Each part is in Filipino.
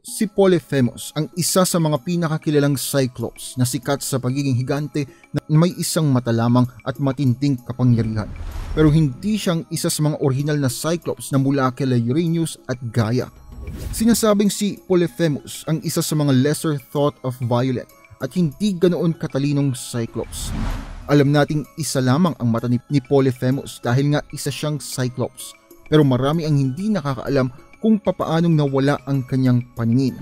Si Polyphemus ang isa sa mga pinakakilalang Cyclops na sikat sa pagiging higante na may isang mata lamang at matinding kapangyarihan. Pero hindi siyang isa sa mga orihinal na Cyclops na mula kila Uranus at Gaia. Sinasabing si Polyphemus ang isa sa mga lesser thought of Violet at hindi ganoon katalinong Cyclops. Alam nating isa lamang ang mata ni Polyphemus dahil nga isa siyang Cyclops. Pero marami ang hindi nakakaalam kung papaanong nawala ang kanyang paningin.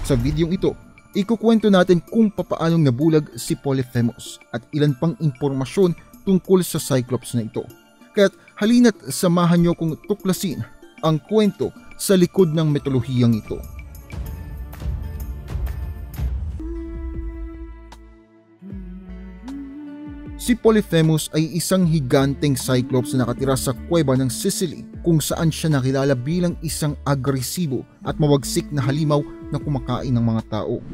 Sa videong ito, ikukwento natin kung papaanong nabulag si Polyphemus at ilan pang impormasyon tungkol sa Cyclops na ito. Kaya't halina't samahan niyo kung tuklasin ang kwento sa likod ng mitolohiyang ito. Si Polyphemus ay isang higanteng Cyclops na nakatira sa kuweba ng Sicily kung saan siya nakilala bilang isang agresibo at mawagsik na halimaw na kumakain ng mga tao.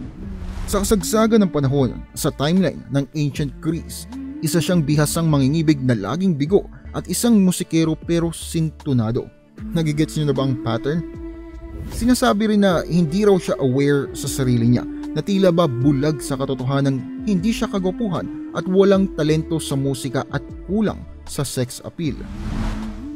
Sa kasagsagan ng panahon sa timeline ng Ancient Greece, isa siyang bihasang mangingibig na laging bigo at isang musikero pero sintunado. Nagigets niyo na ba ang pattern? Sinasabi rin na hindi raw siya aware sa sarili niya na tila ba bulag sa katotohanang hindi siya kagwapuhan at walang talento sa musika at kulang sa sex appeal.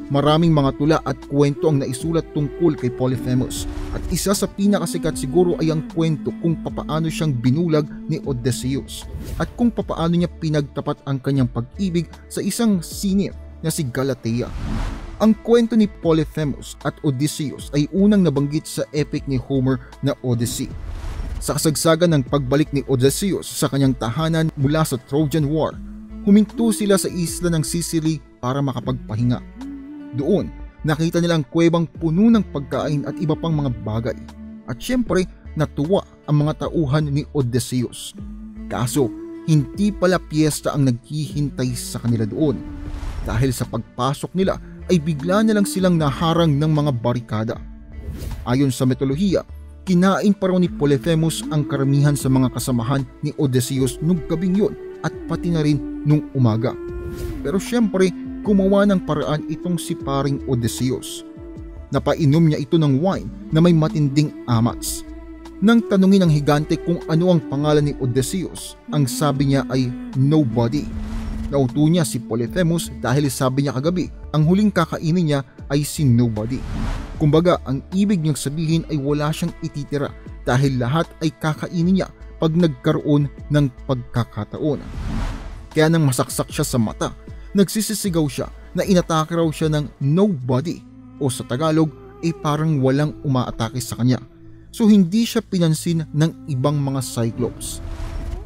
Maraming mga tula at kwento ang naisulat tungkol kay Polyphemus at isa sa pinakasikat siguro ay ang kwento kung papaano siyang binulag ni Odysseus at kung papaano niya pinagtapat ang kanyang pag-ibig sa isang sinyp na si Galatea. Ang kwento ni Polyphemus at Odysseus ay unang nabanggit sa epic ni Homer na Odyssey. Sa kasagsagan ng pagbalik ni Odysseus sa kanyang tahanan mula sa Trojan War, huminto sila sa isla ng Sicily para makapagpahinga. Doon, nakita nila ang kuwebang puno ng pagkain at iba pang mga bagay. At syempre, natuwa ang mga tauhan ni Odysseus. Kaso, hindi pala piyesta ang naghihintay sa kanila doon. Dahil sa pagpasok nila ay bigla na lang silang naharang ng mga barikada. Ayon sa mitolohiya, kinain pa raw ni Polyphemus ang karamihan sa mga kasamahan ni Odysseus nung gabing yun at pati na rin nung umaga. Pero syempre, gumawa ng paraan itong si paring Odysseus. Napainom niya ito ng wine na may matinding amats. Nang tanungin ng higante kung ano ang pangalan ni Odysseus, ang sabi niya ay Nobody. Nauto niya si Polyphemus dahil sabi niya kagabi ang huling kakainin niya ay si Nobody. Kumbaga, ang ibig niyang sabihin ay wala siyang ititira dahil lahat ay kakainin niya pag nagkaroon ng pagkakataon. Kaya nang masaksak siya sa mata, nagsisisigaw siya na inatake raw siya ng nobody o sa Tagalog ay parang walang umaatake sa kanya. So hindi siya pinansin ng ibang mga Cyclops.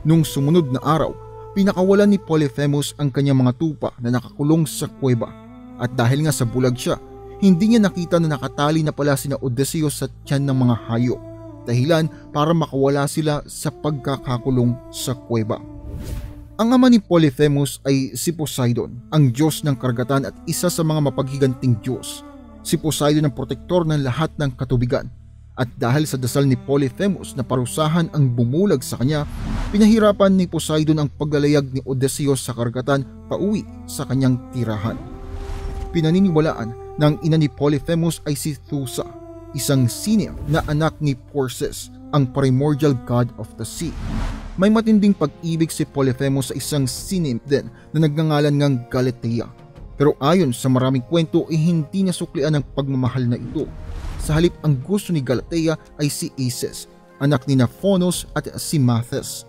Nung sumunod na araw, pinakawalan ni Polyphemus ang kanyang mga tupa na nakakulong sa kuweba. At dahil nga sa bulag siya, hindi niya nakita na nakatali na pala sina Odysseus sa tiyan ng mga hayop, dahilan para makawala sila sa pagkakakulong sa kuweba. Ang ama ni Polyphemus ay si Poseidon, ang Diyos ng karagatan at isa sa mga mapaghiganting Diyos. Si Poseidon ang protektor ng lahat ng katubigan. At dahil sa dasal ni Polyphemus na parusahan ang bumulag sa kanya, pinahirapan ni Poseidon ang paglalayag ni Odysseus sa karagatan pauwi sa kanyang tirahan. Pinaniniwalaan na ang ina ni Polyphemus ay si Thusa, isang sinyp na anak ni Phorcys, ang primordial god of the sea. May matinding pag-ibig si Polyphemus sa isang sinyp din na nagngangalan ngang Galatea. Pero ayon sa maraming kwento ay hindi niya suklian ang pagmamahal na ito. Sa halip ang gusto ni Galatea ay si Acis, anak ni Phonos at si Mathes.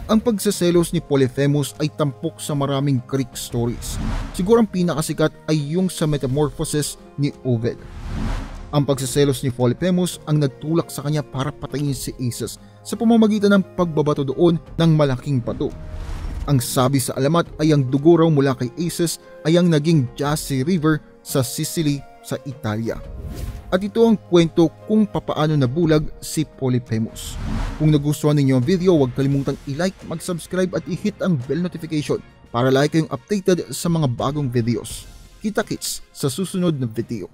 Ang pagseselos ni Polyphemus ay tampok sa maraming Greek stories. Siguro ang pinakasikat ay yung sa Metamorphoses ni Ovid. Ang pagseselos ni Polyphemus ang nagtulak sa kanya para patayin si Acis sa pamamagitan ng pagbabato doon ng malaking bato. Ang sabi sa alamat ay ang dugo raw mula kay Acis ay ang naging Jassy River sa Sicily sa Italia. At ito ang kwento kung papaano nabulag si Polyphemus. Kung nagustuhan ninyo ang video, huwag kalimutang i-like, mag-subscribe at i-hit ang bell notification para lagi kayong updated sa mga bagong videos. Kita-kits sa susunod na video.